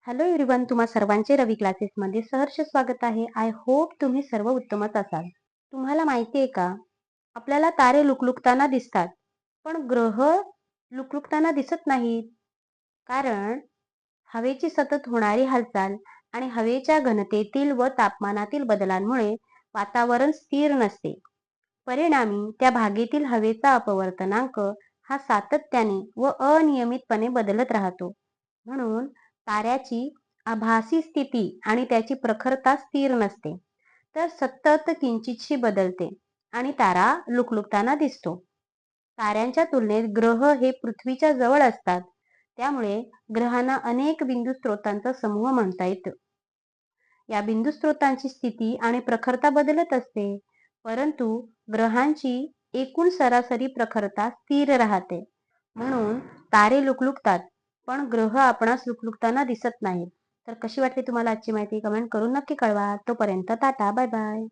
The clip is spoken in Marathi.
हॅलो एव्हरीवन, तुम्हा सर्वांचे रवी क्लासेसमध्ये सहर्ष स्वागत आहे. आय होप तुम्ही सर्व उत्तमच असाल. तुम्हाला माहिती आहे का, आपल्याला तारे लुकलुकताना दिसतात, पण ग्रह लुकलुकताना दिसत नाहीत. कारण हवेची सतत होणारी हालचाल आणि हवेच्या घनतेतील व तापमानातील बदलांमुळे वातावरण स्थिर नसते. परिणामी त्या भागेतील हवेचा अपवर्तनांक हा सातत्याने व अनियमितपणे बदलत राहतो. म्हणून ताऱ्याची आभासी स्थिती आणि त्याची प्रखरता स्थिर नसते, तर सतत किंचितशी बदलते आणि तारा लुकलुकताना दिसतो. ताऱ्यांच्या तुलनेत ग्रह हे पृथ्वीच्या जवळ असतात, त्यामुळे ग्रहांना अनेक बिंदू स्रोतांचा समूह म्हणता येतो. या बिंदू स्रोतांची स्थिती आणि प्रखरता बदलत असते, परंतु ग्रहांची एकूण सरासरी प्रखरता स्थिर राहते. म्हणून तारे लुकलुकतात, पण ग्रह आपणास लुकलुकताना दिसत नाहीत. तर कशी वाटली तुम्हाला आजची माहिती? कमेंट करून नक्की कळवा. तोपर्यंत टाटा, बाय बाय.